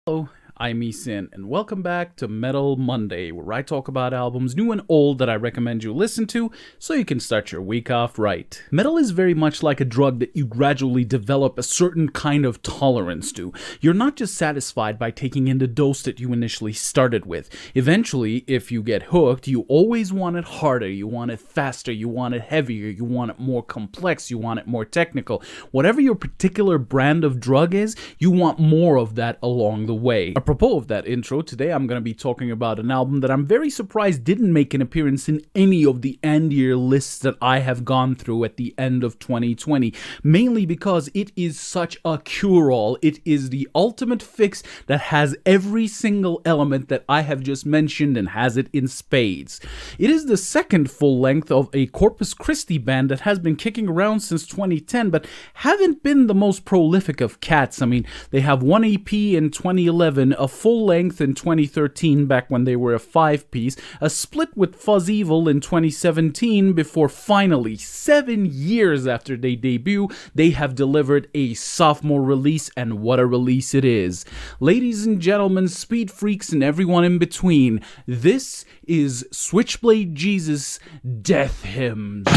Hello, I'm Eason, and welcome back to Metal Monday, where I talk about albums new and old that I recommend you listen to so you can start your week off right. Metal is very much like a drug that you gradually develop a certain kind of tolerance to. You're not just satisfied by taking in the dose that you initially started with. Eventually, if you get hooked, you always want it harder, you want it faster, you want it heavier, you want it more complex, you want it more technical. Whatever your particular brand of drug is, you want more of that along the way. Apropos of that intro, today I'm going to be talking about an album that I'm very surprised didn't make an appearance in any of the end year lists that I have gone through at the end of 2020, mainly because it is such a cure-all. It is the ultimate fix that has every single element that I have just mentioned and has it in spades. It is the second full length of a Corpus Christi band that has been kicking around since 2010, but haven't been the most prolific of cats. I mean, they have one EP in 2011, a full length in 2013 back when they were a 5-piece, a split with Fuzz Evil in 2017 before finally, 7 years after they debut, they have delivered a sophomore release, and what a release it is. Ladies and gentlemen, speed freaks and everyone in between, this is Switchblade Jesus Death Hymns.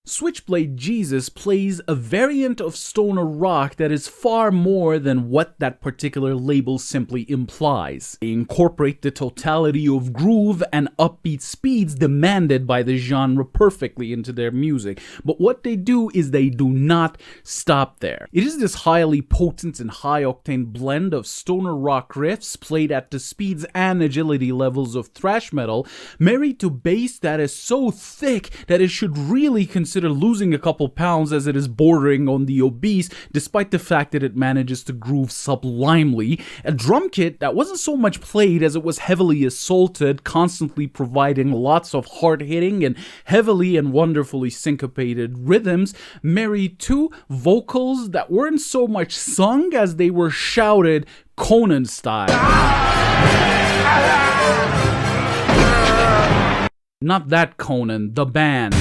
Switchblade Jesus plays a variant of stoner rock that is far more than what that particular label simply implies. They incorporate the totality of groove and upbeat speeds demanded by the genre perfectly into their music, but what they do is they do not stop there. It is this highly potent and high-octane blend of stoner rock riffs played at the speeds and agility levels of thrash metal, married to bass that is so thick that it should really consider losing a couple pounds as it is bordering on the obese, despite the fact that it manages to groove sublimely, a drum kit that wasn't so much played as it was heavily assaulted, constantly providing lots of hard-hitting and heavily and wonderfully syncopated rhythms, married to vocals that weren't so much sung as they were shouted Conan style. Not that Conan, the band.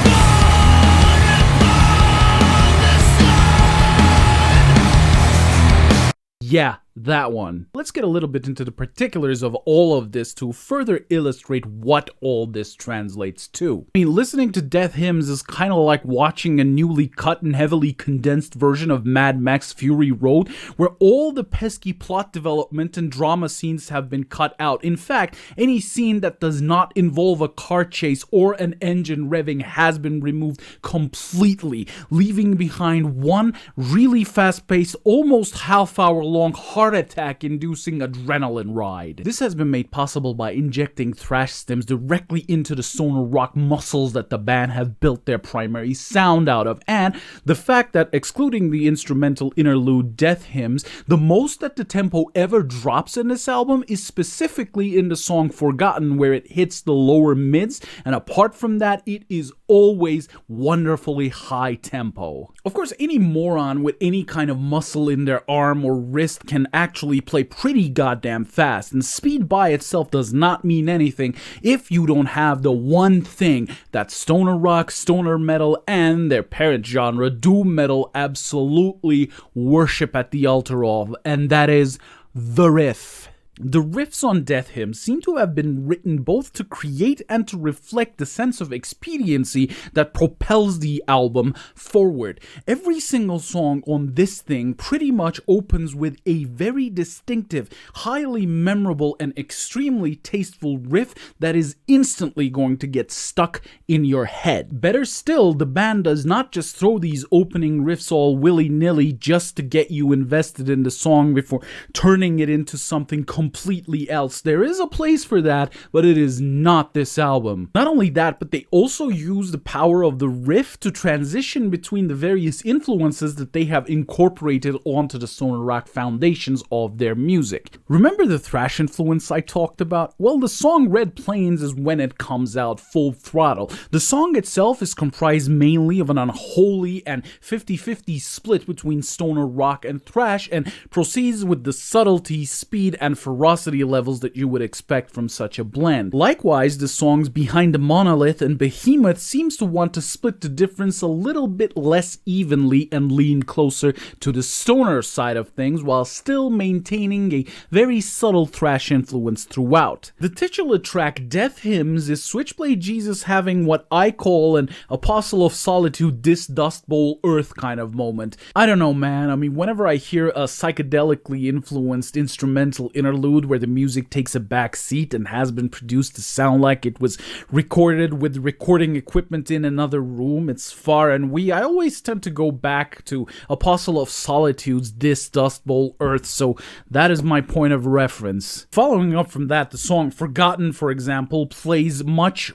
Yeah, that one. Let's get a little bit into the particulars of all of this to further illustrate what all this translates to. I mean, listening to Death Hymns is kind of like watching a newly cut and heavily condensed version of Mad Max Fury Road, where all the pesky plot development and drama scenes have been cut out. In fact, any scene that does not involve a car chase or an engine revving has been removed completely, leaving behind one really fast-paced, almost half-hour-long heart attack-inducing adrenaline ride. This has been made possible by injecting thrash stems directly into the stoner rock muscles that the band have built their primary sound out of, and the fact that, excluding the instrumental interlude Death Hymns, the most that the tempo ever drops in this album is specifically in the song Forgotten, where it hits the lower mids, and apart from that, it is always wonderfully high tempo. Of course, any moron with any kind of muscle in their arm or wrist can actually play pretty goddamn fast, and speed by itself does not mean anything if you don't have the one thing that stoner rock, stoner metal, and their parent genre, doom metal, absolutely worship at the altar of, and that is the riff. The riffs on Death Hymns seem to have been written both to create and to reflect the sense of expediency that propels the album forward. Every single song on this thing pretty much opens with a very distinctive, highly memorable, and extremely tasteful riff that is instantly going to get stuck in your head. Better still, the band does not just throw these opening riffs all willy-nilly just to get you invested in the song before turning it into something completely else. There is a place for that, but it is not this album. Not only that, but they also use the power of the riff to transition between the various influences that they have incorporated onto the stoner rock foundations of their music. Remember the thrash influence I talked about? Well, the song Red Plains is when it comes out full throttle. The song itself is comprised mainly of an unholy and 50-50 split between stoner rock and thrash, and proceeds with the subtlety, speed, and ferocity levels that you would expect from such a blend. Likewise, the songs Behind the Monolith and Behemoth seems to want to split the difference a little bit less evenly and lean closer to the stoner side of things, while still maintaining a very subtle thrash influence throughout. The titular track Death Hymns is Switchblade Jesus having what I call an Apostle of Solitude This Dust Bowl Earth kind of moment. I don't know, man. I mean, whenever I hear a psychedelically influenced instrumental interlude where the music takes a back seat and has been produced to sound like it was recorded with recording equipment in another room, it's far and wee, I always tend to go back to Apostle of Solitude's This Dust Bowl Earth, so that is my point of reference. Following up from that, the song Forgotten, for example, plays much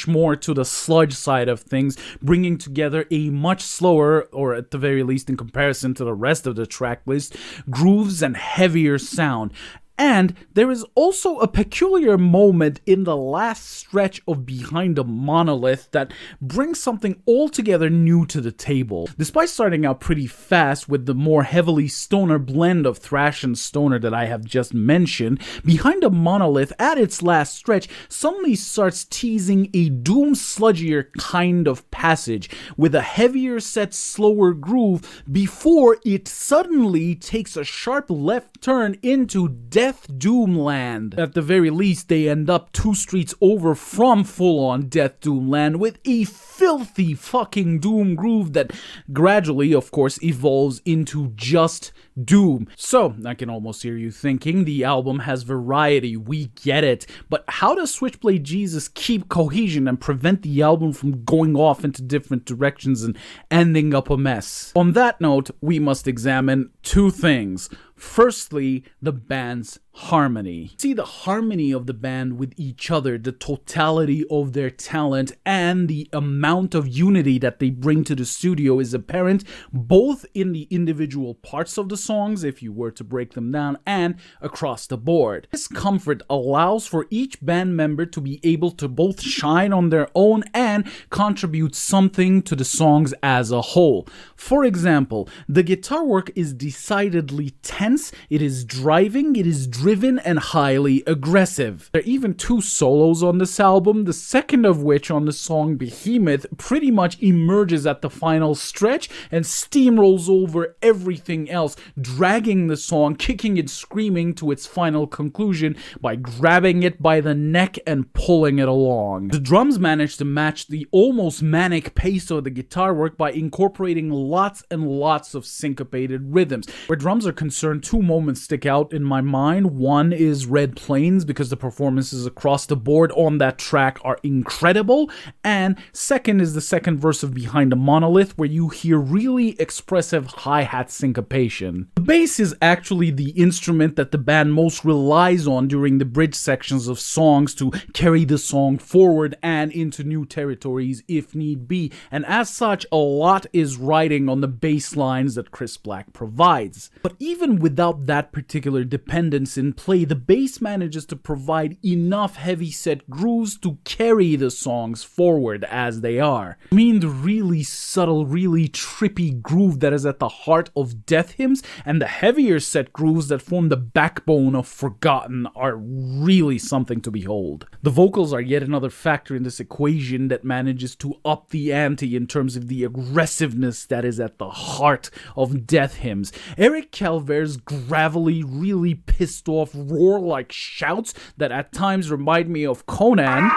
more to the sludge side of things, bringing together a much slower, or at the very least in comparison to the rest of the track list, grooves and heavier sound. And there is also a peculiar moment in the last stretch of Behind the Monolith that brings something altogether new to the table. Despite starting out pretty fast with the more heavily stoner blend of thrash and stoner that I have just mentioned, Behind the Monolith at its last stretch suddenly starts teasing a doom sludgier kind of passage with a heavier set slower groove before it suddenly takes a sharp left turn into Death Doom Land. At the very least, they end up 2 streets over from full-on Death Doom Land with a filthy fucking doom groove that gradually, of course, evolves into just doom. So, I can almost hear you thinking, the album has variety, we get it, but how does Switchblade Jesus keep cohesion and prevent the album from going off into different directions and ending up a mess? On that note, we must examine 2 things. Firstly, the band's harmony. See, the harmony of the band with each other, the totality of their talent, and the amount of unity that they bring to the studio is apparent both in the individual parts of the songs, if you were to break them down, and across the board. This comfort allows for each band member to be able to both shine on their own and contribute something to the songs as a whole. For example, the guitar work is decidedly tense, it is driving, it is driven, and highly aggressive. There are even 2 solos on this album, the second of which on the song Behemoth pretty much emerges at the final stretch and steamrolls over everything else, dragging the song, kicking it screaming to its final conclusion by grabbing it by the neck and pulling it along. The drums manage to match the almost manic pace of the guitar work by incorporating lots and lots of syncopated rhythms. Where drums are concerned, 2 moments stick out in my mind. One is Red Plains, because the performances across the board on that track are incredible, and second is the second verse of Behind the Monolith, where you hear really expressive hi-hat syncopation. The bass is actually the instrument that the band most relies on during the bridge sections of songs to carry the song forward and into new territories if need be, and as such, a lot is riding on the bass lines that Chris Black provides. But even without that particular dependence in play, the bass manages to provide enough heavy-set grooves to carry the songs forward as they are. I mean, the really subtle, really trippy groove that is at the heart of Death Hymns and the heavier set grooves that form the backbone of Forgotten are really something to behold. The vocals are yet another factor in this equation that manages to up the ante in terms of the aggressiveness that is at the heart of Death Hymns. Eric Calvert's gravelly, really pissed off roar-like shouts that at times remind me of Conan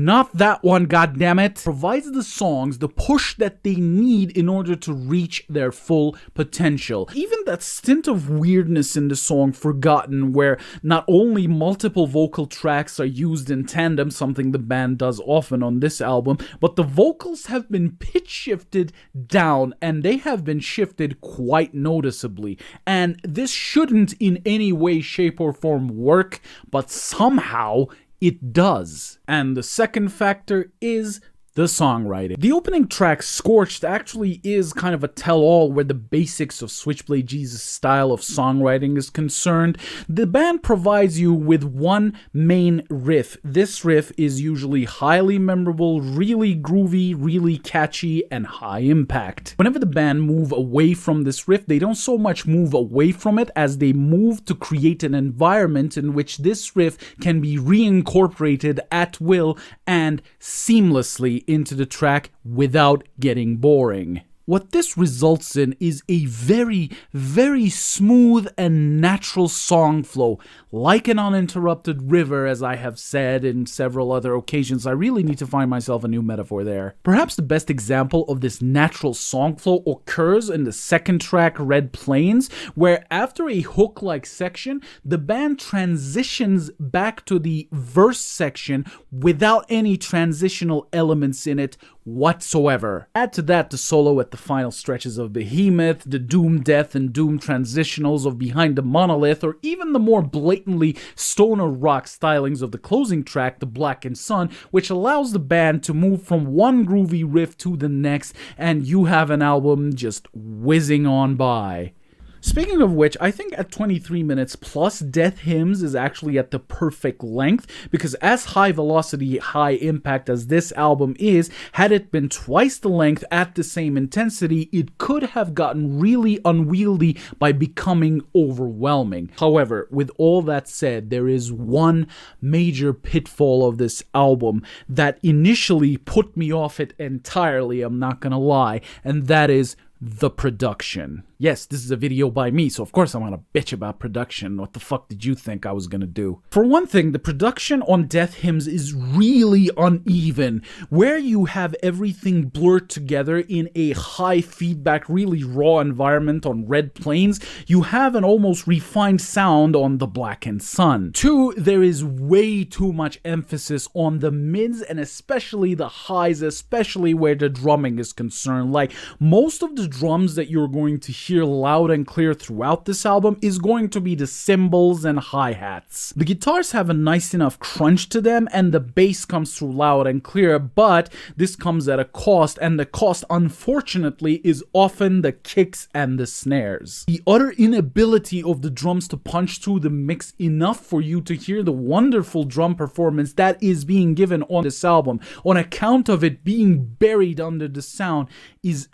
not that one, goddammit, provides the songs the push that they need in order to reach their full potential. Even that stint of weirdness in the song Forgotten, where not only multiple vocal tracks are used in tandem, something the band does often on this album, but the vocals have been pitch shifted down, and they have been shifted quite noticeably. And this shouldn't in any way, shape, or form work, but somehow it does. And the second factor is the songwriting. The opening track, Scorched, actually is kind of a tell-all where the basics of Switchblade Jesus' style of songwriting is concerned. The band provides you with one main riff. This riff is usually highly memorable, really groovy, really catchy, and high impact. Whenever the band move away from this riff, they don't so much move away from it as they move to create an environment in which this riff can be reincorporated at will and seamlessly into the track without getting boring. What this results in is a very, very smooth and natural song flow, like an uninterrupted river, as I have said in several other occasions. I really need to find myself a new metaphor there. Perhaps the best example of this natural song flow occurs in the second track, Red Plains, where after a hook-like section, the band transitions back to the verse section without any transitional elements in it whatsoever. Add to that the solo at the final stretches of Behemoth, the Doom Death and Doom transitionals of Behind the Monolith, or even the more blatantly stoner rock stylings of the closing track, The Blackened Sun, which allows the band to move from one groovy riff to the next, and you have an album just whizzing on by. Speaking of which, I think at 23 minutes plus, Death Hymns is actually at the perfect length, because as high velocity, high impact as this album is, had it been twice the length at the same intensity, it could have gotten really unwieldy by becoming overwhelming. However, with all that said, there is one major pitfall of this album that initially put me off it entirely, I'm not gonna lie, and that is the production. Yes, this is a video by me, so of course I'm gonna bitch about production. What the fuck did you think I was gonna do? For one thing, the production on Death Hymns is really uneven, where you have everything blurred together in a high feedback, really raw environment on Red Plains. You have an almost refined sound on The Blackened Sun. Two, there is way too much emphasis on the mids and especially the highs, especially where the drumming is concerned. Like, most of the drums that you're going to hear loud and clear throughout this album is going to be the cymbals and hi-hats. The guitars have a nice enough crunch to them, and the bass comes through loud and clear, but this comes at a cost, and the cost, unfortunately, is often the kicks and the snares. The utter inability of the drums to punch through the mix enough for you to hear the wonderful drum performance that is being given on this album, on account of it being buried under the sound, is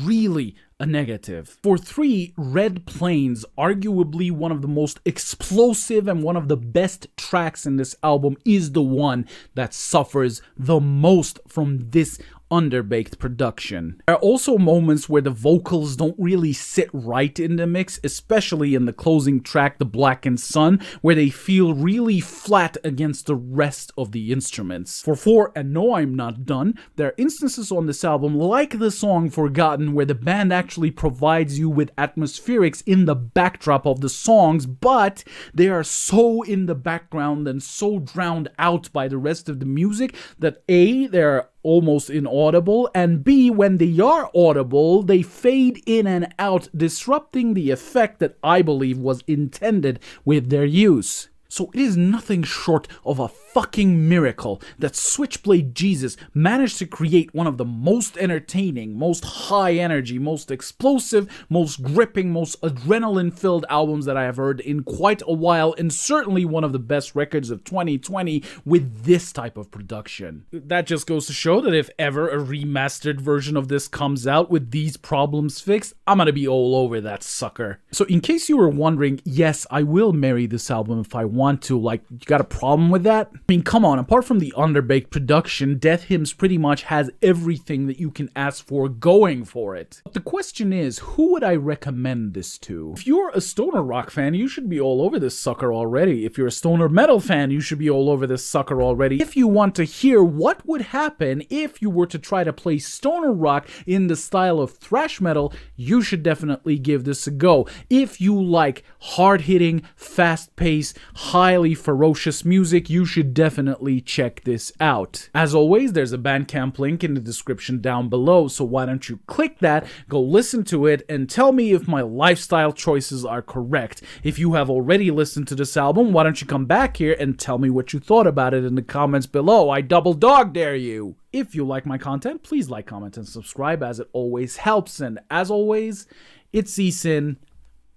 really a negative. For three, Red Plains, arguably one of the most explosive and one of the best tracks in this album, is the one that suffers the most from this underbaked production. There are also moments where the vocals don't really sit right in the mix, especially in the closing track, The Blackened Sun, where they feel really flat against the rest of the instruments. For four, and no, I'm not done, there are instances on this album, like the song Forgotten, where the band actually provides you with atmospherics in the backdrop of the songs, but they are so in the background and so drowned out by the rest of the music that A, they're almost inaudible, and B, when they are audible, they fade in and out, disrupting the effect that I believe was intended with their use. So it is nothing short of a fucking miracle that Switchblade Jesus managed to create one of the most entertaining, most high energy, most explosive, most gripping, most adrenaline-filled albums that I have heard in quite a while, and certainly one of the best records of 2020 with this type of production. That just goes to show that if ever a remastered version of this comes out with these problems fixed, I'm gonna be all over that sucker. So in case you were wondering, yes, I will marry this album if I want to. Like, you got a problem with that? I mean, come on, apart from the underbaked production, Death Hymns pretty much has everything that you can ask for going for it. But the question is, who would I recommend this to? If you're a stoner rock fan, you should be all over this sucker already. If you're a stoner metal fan, you should be all over this sucker already. If you want to hear what would happen if you were to try to play stoner rock in the style of thrash metal, you should definitely give this a go. If you like hard-hitting, fast-paced, highly ferocious music, you should definitely check this out. As always, there's a Bandcamp link in the description down below, so why don't you click that, go listen to it, and tell me if my lifestyle choices are correct. If you have already listened to this album, why don't you come back here and tell me what you thought about it in the comments below. I double dog dare you! If you like my content, please like, comment, and subscribe, as it always helps. And as always, it's Eason.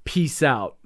Peace out.